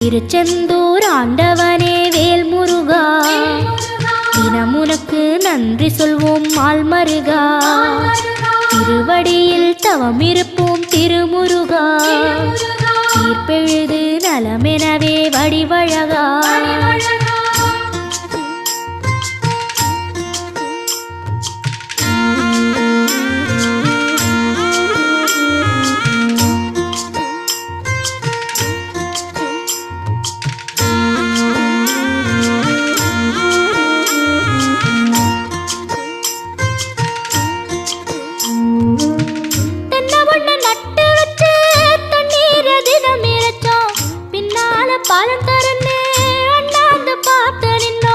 திருச்செந்தூர் ஆண்டவனே வேல் முருகா, தினம் உனக்கு நன்றி சொல்வோம் மால்மருகா. திருவடியில் தவம் இருப்போம் திருமுருகா, தீர்ப்பெழுது நலமெனவே வடிவழகா. பாலம் தரன்னு அண்ணாந்து பார்த்து நின்னோம்.